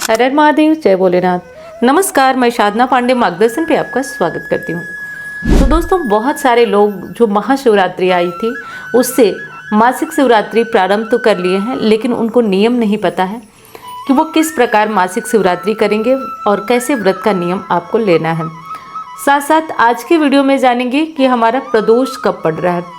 हर हर महादेव, जय भोलेनाथ। नमस्कार, मैं साधना पांडे मार्गदर्शन पे आपका स्वागत करती हूँ। तो दोस्तों, बहुत सारे लोग जो महाशिवरात्रि आई थी उससे मासिक शिवरात्रि प्रारंभ तो कर लिए हैं, लेकिन उनको नियम नहीं पता है कि वो किस प्रकार मासिक शिवरात्रि करेंगे और कैसे व्रत का नियम आपको लेना है। साथ साथ आज के वीडियो में जानेंगे कि हमारा प्रदोष कब पड़ रहा है,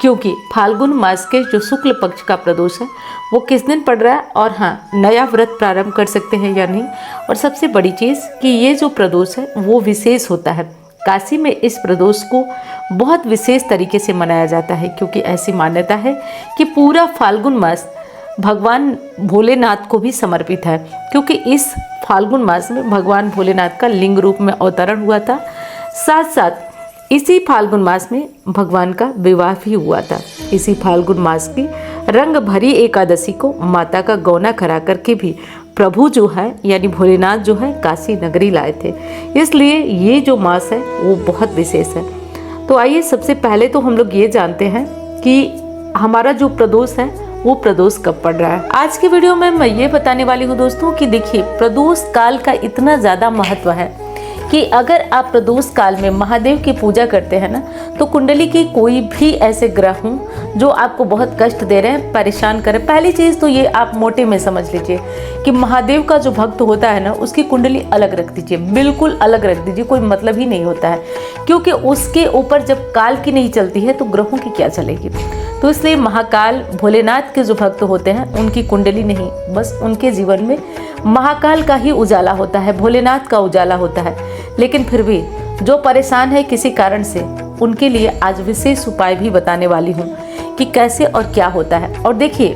क्योंकि फाल्गुन मास के जो शुक्ल पक्ष का प्रदोष है वो किस दिन पड़ रहा है, और हाँ, नया व्रत प्रारंभ कर सकते हैं या नहीं। और सबसे बड़ी चीज़ कि ये जो प्रदोष है वो विशेष होता है। काशी में इस प्रदोष को बहुत विशेष तरीके से मनाया जाता है, क्योंकि ऐसी मान्यता है कि पूरा फाल्गुन मास भगवान भोलेनाथ को भी समर्पित है, क्योंकि इस फाल्गुन मास में भगवान भोलेनाथ का लिंग रूप में अवतरण हुआ था। साथ साथ इसी फाल्गुन मास में भगवान का विवाह भी हुआ था। इसी फाल्गुन मास की रंग भरी एकादशी को माता का गौना करा करके भी प्रभु जो है यानी भोलेनाथ जो है काशी नगरी लाए थे। इसलिए ये जो मास है वो बहुत विशेष है। तो आइए सबसे पहले तो हम लोग ये जानते हैं कि हमारा जो प्रदोष है वो प्रदोष कब पड़ रहा है। आज के वीडियो में मैं ये बताने वाली हूँ दोस्तों कि देखिए, प्रदोष काल का इतना ज़्यादा महत्व है कि अगर आप प्रदोष काल में महादेव की पूजा करते हैं ना, तो कुंडली की कोई भी ऐसे ग्रह हों जो आपको बहुत कष्ट दे रहे हैं, परेशान कर रहे हैं। पहली चीज़ तो ये आप मोटे में समझ लीजिए कि महादेव का जो भक्त होता है ना, उसकी कुंडली अलग रख दीजिए, बिल्कुल अलग रख दीजिए, कोई मतलब ही नहीं होता है, क्योंकि उसके ऊपर जब काल की नहीं चलती है तो ग्रहों की क्या चलेगी। तो इसलिए महाकाल भोलेनाथ के जो भक्त होते हैं उनकी कुंडली नहीं, बस उनके जीवन में महाकाल का ही उजाला होता है, भोलेनाथ का उजाला होता है। लेकिन फिर भी जो परेशान है किसी कारण से, उनके लिए आज विशेष उपाय भी बताने वाली हूँ कि कैसे और क्या होता है। और देखिए,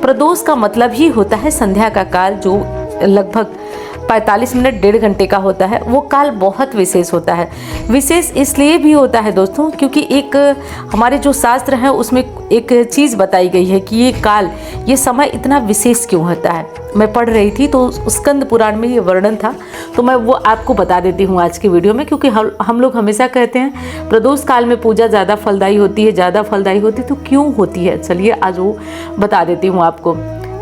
प्रदोष का मतलब ही होता है संध्या का काल, जो लगभग 45 मिनट 1.5 घंटे का होता है। वो काल बहुत विशेष होता है। विशेष इसलिए भी होता है दोस्तों क्योंकि एक हमारे जो शास्त्र हैं उसमें एक चीज़ बताई गई है कि ये काल, ये समय इतना विशेष क्यों होता है। मैं पढ़ रही थी तो स्कंद पुराण में ये वर्णन था, तो मैं वो आपको बता देती हूँ आज की वीडियो में, क्योंकि हम लोग हमेशा कहते हैं प्रदोष काल में पूजा ज़्यादा फलदायी होती है, ज़्यादा फलदायी होती है, तो क्यों होती है, चलिए आज वो बता देती हूँ आपको।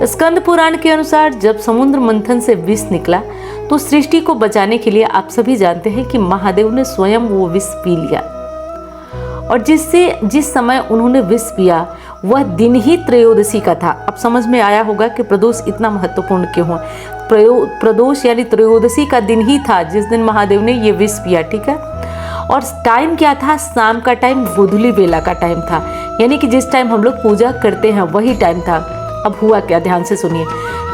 स्कंद पुराण के अनुसार जब समुद्र मंथन से विष निकला तो सृष्टि को बचाने के लिए आप सभी जानते हैं कि महादेव ने स्वयं वो विष पी लिया, और जिस समय उन्होंने विष पिया वह दिन ही त्रयोदशी का था। अब समझ में आया होगा कि प्रदोष इतना महत्वपूर्ण क्यों है। प्रदोष यानी त्रयोदशी का दिन ही था जिस दिन महादेव ने ये विष पिया, ठीक है। और टाइम क्या था, शाम का टाइम, गोधूली बेला का टाइम था, यानी कि जिस टाइम हम लोग पूजा करते हैं वही टाइम था। अब हुआ क्या, ध्यान से सुनिए।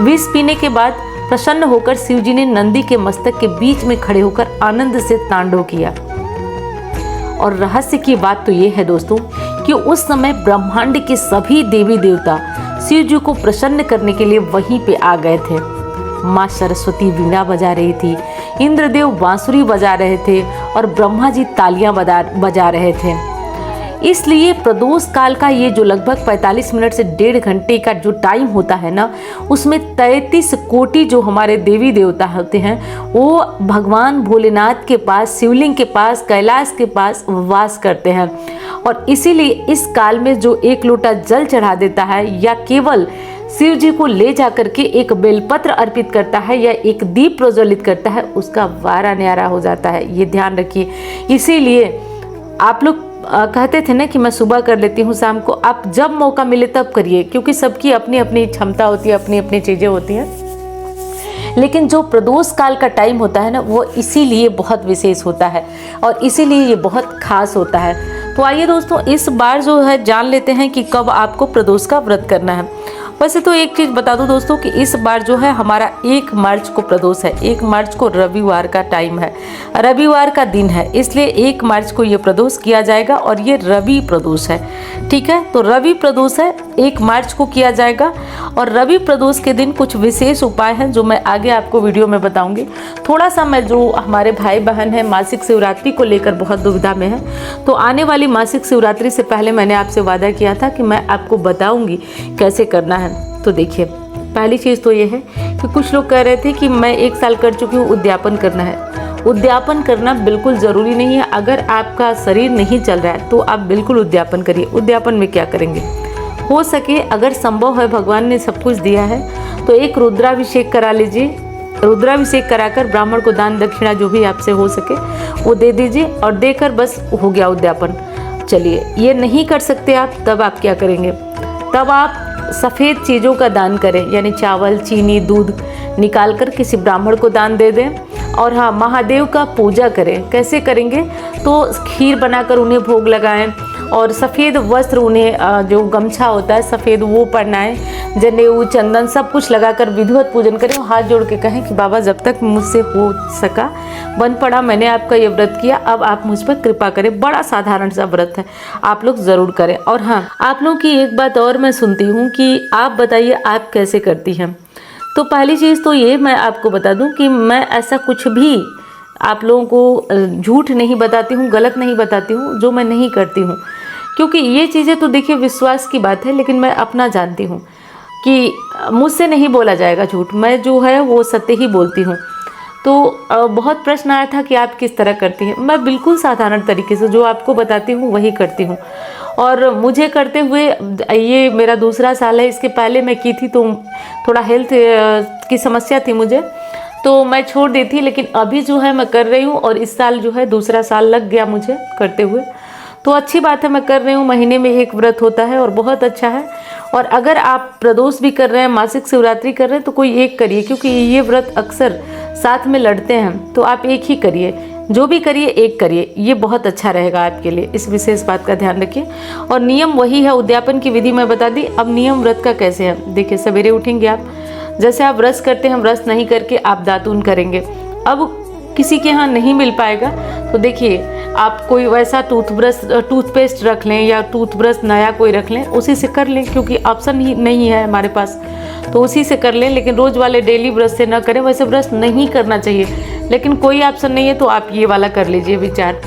विष पीने के बाद प्रसन्न होकर शिवजी ने नंदी के मस्तक के बीच में खड़े होकर आनंद से तांडव किया। और रहस्य की बात तो ये है दोस्तों कि उस समय ब्रह्मांड के सभी देवी देवता शिव जी को प्रसन्न करने के लिए वहीं पे आ गए थे। माँ सरस्वती वीणा बजा रही थी, इंद्रदेव बांसुरी बजा रहे थे और ब्रह्मा जी तालियां बजा रहे थे। इसलिए प्रदोष काल का ये जो लगभग 45 मिनट से 1.5 घंटे का जो टाइम होता है ना, उसमें 33 कोटि जो हमारे देवी देवता होते हैं वो भगवान भोलेनाथ के पास, शिवलिंग के पास, कैलाश के पास वास करते हैं। और इसीलिए इस काल में जो एक लोटा जल चढ़ा देता है या केवल शिव जी को ले जा करके एक बेलपत्र अर्पित करता है या एक दीप प्रज्वलित करता है, उसका वारा न्यारा हो जाता है। ये ध्यान रखिए। इसीलिए आप लोग कहते थे ना कि मैं सुबह कर लेती हूँ, शाम को, आप जब मौका मिले तब करिए, क्योंकि सबकी अपनी अपनी क्षमता होती है, अपनी अपनी चीज़ें होती हैं। लेकिन जो प्रदोष काल का टाइम होता है ना, वो इसीलिए बहुत विशेष होता है और इसीलिए ये बहुत खास होता है। तो आइए दोस्तों, इस बार जो है जान लेते हैं कि कब आपको प्रदोष का व्रत करना है। वैसे तो एक चीज़ बता दूं दोस्तों कि इस बार जो है हमारा 1 मार्च को प्रदोष है। 1 मार्च को रविवार का टाइम है, रविवार का दिन है, इसलिए 1 मार्च को ये प्रदोष किया जाएगा और ये रवि प्रदोष है, ठीक है। तो रवि प्रदोष है, 1 मार्च को किया जाएगा। और रवि प्रदोष के दिन कुछ विशेष उपाय हैं जो मैं आगे आपको वीडियो में बताऊंगी। थोड़ा सा मैं जो हमारे भाई बहन हैं मासिक शिवरात्रि को लेकर बहुत दुविधा में है, तो आने वाली मासिक शिवरात्रि से पहले मैंने आपसे वादा किया था कि मैं आपको बताऊंगी कैसे करना है। तो देखिए, पहली चीज़ तो ये है कि कुछ लोग कह रहे थे कि मैं 1 साल कर चुकी हूँ, उद्यापन करना है। उद्यापन करना बिल्कुल ज़रूरी नहीं है। अगर आपका शरीर नहीं चल रहा है तो आप बिल्कुल उद्यापन करिए। उद्यापन में क्या करेंगे, हो सके अगर संभव है, भगवान ने सब कुछ दिया है तो एक रुद्राभिषेक करा लीजिए रुद्राभिषेक कराकर ब्राह्मण को दान दक्षिणा जो भी आपसे हो सके वो दे दीजिए और देकर बस हो गया उद्यापन। चलिए, ये नहीं कर सकते आप, तब आप क्या करेंगे, तब आप सफ़ेद चीज़ों का दान करें, यानी चावल, चीनी, दूध निकाल कर किसी ब्राह्मण को दान दे दें। और हाँ, महादेव का पूजा करें। कैसे करेंगे, तो खीर बनाकर उन्हें भोग लगाएं और सफ़ेद वस्त्र उन्हें जो गमछा होता है सफ़ेद वो पहनाएं, जनेऊ, चंदन सब कुछ लगाकर विधिवत पूजन करें और हाथ जोड़ के कहें कि बाबा जब तक मुझसे हो सका बन पड़ा, मैंने आपका ये व्रत किया, अब आप मुझ पर कृपा करें। बड़ा साधारण सा व्रत है, आप लोग ज़रूर करें। और हाँ, आप लोगों की एक बात और मैं सुनती हूँ कि आप बताइए आप कैसे करती हैं। तो पहली चीज़ तो ये मैं आपको बता दूं कि मैं ऐसा कुछ भी आप लोगों को झूठ नहीं बताती हूँ, गलत नहीं बताती हूँ जो मैं नहीं करती हूँ, क्योंकि ये चीज़ें तो देखिए विश्वास की बात है, लेकिन मैं अपना जानती हूँ कि मुझसे नहीं बोला जाएगा झूठ, मैं जो है वो सत्य ही बोलती हूँ। तो बहुत प्रश्न आया था कि आप किस तरह करती हैं। मैं बिल्कुल साधारण तरीके से जो आपको बताती हूँ वही करती हूँ। और मुझे करते हुए ये मेरा दूसरा साल है, इसके पहले मैं की थी तो थोड़ा हेल्थ की समस्या थी मुझे, तो मैं छोड़ दी थी, लेकिन अभी जो है मैं कर रही हूँ और इस साल जो है दूसरा साल लग गया मुझे करते हुए। तो अच्छी बात है, मैं कर रही हूँ, महीने में एक व्रत होता है और बहुत अच्छा है। और अगर आप प्रदोष भी कर रहे हैं, मासिक शिवरात्रि कर रहे हैं, तो कोई एक करिए, क्योंकि ये व्रत अक्सर साथ में लड़ते हैं, तो आप एक ही करिए, जो भी करिए एक करिए, ये बहुत अच्छा रहेगा आपके लिए। इस विशेष बात का ध्यान रखिए। और नियम वही है, उद्यापन की विधि मैं बता दी। अब नियम व्रत का कैसे है, देखिए सवेरे उठेंगे आप, जैसे आप ब्रश करते हैं ब्रश नहीं करके आप दातून करेंगे। अब किसी के यहाँ नहीं मिल पाएगा तो देखिए आप कोई वैसा टूथपेस्ट रख लें या टूथब्रश नया कोई रख लें, उसी से कर लें, क्योंकि ऑप्शन ही नहीं है हमारे पास, तो उसी से कर लें। लेकिन रोज़ वाले डेली ब्रश से ना करें, वैसे ब्रश नहीं करना चाहिए, लेकिन कोई ऑप्शन नहीं है तो आप ये वाला कर लीजिए विचार।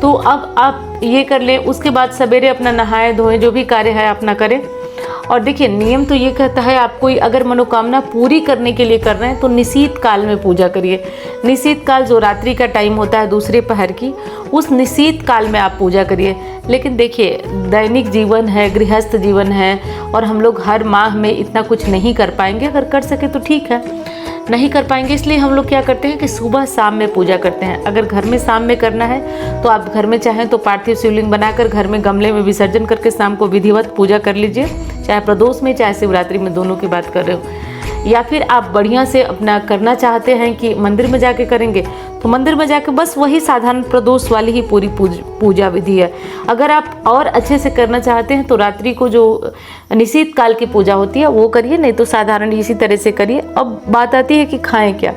तो अब आप ये कर लें, उसके बाद सवेरे अपना नहाएं धोएं, जो भी कार्य है अपना करें। और देखिए नियम तो ये कहता है आप कोई अगर मनोकामना पूरी करने के लिए कर रहे हैं तो निशीत काल में पूजा करिए। निशीत काल जो रात्रि का टाइम होता है दूसरे पहर की, उस निशीत काल में आप पूजा करिए। लेकिन देखिए दैनिक जीवन है, गृहस्थ जीवन है और हम लोग हर माह में इतना कुछ नहीं कर पाएंगे, अगर कर सके तो ठीक है, नहीं कर पाएंगे, इसलिए हम लोग क्या करते हैं कि सुबह शाम में पूजा करते हैं। अगर घर में शाम में करना है तो आप घर में चाहें तो पार्थिव शिवलिंग बनाकर घर में गमले में विसर्जन करके शाम को विधिवत पूजा कर लीजिए, चाहे प्रदोष में चाहे शिवरात्रि में, दोनों की बात कर रहे हो। या फिर आप बढ़िया से अपना करना चाहते हैं कि मंदिर में जाके करेंगे तो मंदिर में जाके बस वही साधारण प्रदोष वाली ही पूरी पूजा विधि है। अगर आप और अच्छे से करना चाहते हैं तो रात्रि को जो निशीत काल की पूजा होती है वो करिए, नहीं तो साधारण इसी तरह से करिए। अब बात आती है कि खाएं क्या।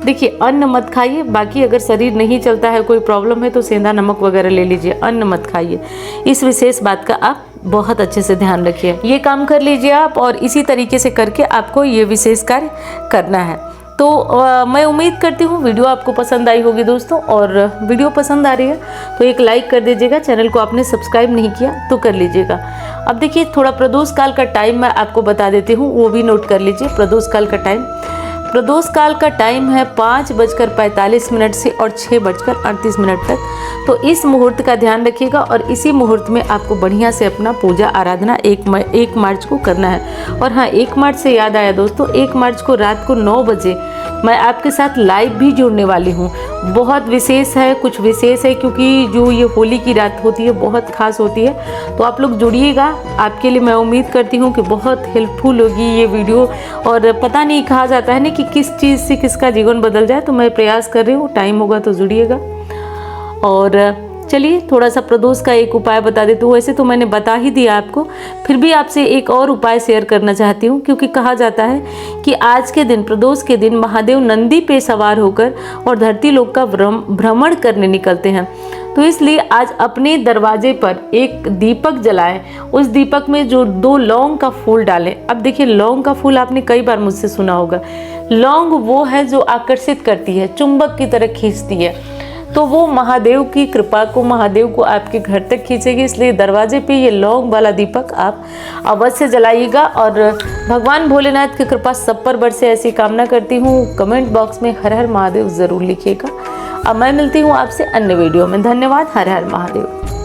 देखिए अन्न मत खाइए, बाकी अगर शरीर नहीं चलता है, कोई प्रॉब्लम है तो सेंधा नमक वगैरह ले लीजिए, अन्न मत खाइए। इस विशेष बात का आप बहुत अच्छे से ध्यान रखिए, ये काम कर लीजिए आप, और इसी तरीके से करके आपको ये विशेष कार्य करना है। तो मैं उम्मीद करती हूँ वीडियो आपको पसंद आई होगी दोस्तों, और वीडियो पसंद आ रही है तो एक लाइक कर दीजिएगा, चैनल को आपने सब्सक्राइब नहीं किया तो कर लीजिएगा। अब देखिए थोड़ा प्रदोष काल का टाइम मैं आपको बता देती हूँ, वो भी नोट कर लीजिए। प्रदोष काल का टाइम, प्रदोष काल का टाइम है 5:45 से और 6:38 तक। तो इस मुहूर्त का ध्यान रखिएगा और इसी मुहूर्त में आपको बढ़िया से अपना पूजा आराधना 1 मार्च को करना है। और हाँ, 1 मार्च से याद आया दोस्तों, 1 मार्च को रात को 9 बजे मैं आपके साथ लाइव भी जुड़ने वाली हूँ। बहुत विशेष है, कुछ विशेष है, क्योंकि जो ये होली की रात होती है बहुत खास होती है, तो आप लोग जुड़िएगा। आपके लिए मैं उम्मीद करती हूँ कि बहुत हेल्पफुल होगी ये वीडियो। और पता नहीं, कहा जाता है ना कि किस चीज़ से किसका जीवन बदल जाए, तो मैं प्रयास कर रही हूँ, टाइम होगा तो जुड़िएगा। और चलिए थोड़ा सा प्रदोष का एक उपाय बता देती हूँ। वैसे तो मैंने बता ही दिया आपको, फिर भी आपसे एक और उपाय शेयर करना चाहती हूँ, क्योंकि कहा जाता है कि आज के दिन, प्रदोष के दिन, महादेव नंदी पे सवार होकर और धरती लोक का भ्रमण करने निकलते हैं। तो इसलिए आज अपने दरवाजे पर एक दीपक जलाएं, उस दीपक में जो 2 लौंग का फूल डालें। अब देखिए लौंग का फूल आपने कई बार मुझसे सुना होगा, लौंग वो है जो आकर्षित करती है, चुंबक की तरह खींचती है, तो वो महादेव की कृपा को, महादेव को आपके घर तक खींचेगी। इसलिए दरवाजे पे ये लौंग वाला दीपक आप अवश्य जलाइएगा। और भगवान भोलेनाथ की कृपा सब पर बरसे, ऐसी कामना करती हूँ। कमेंट बॉक्स में हर हर महादेव ज़रूर लिखिएगा। अब मैं मिलती हूँ आपसे अन्य वीडियो में। धन्यवाद। हर हर महादेव।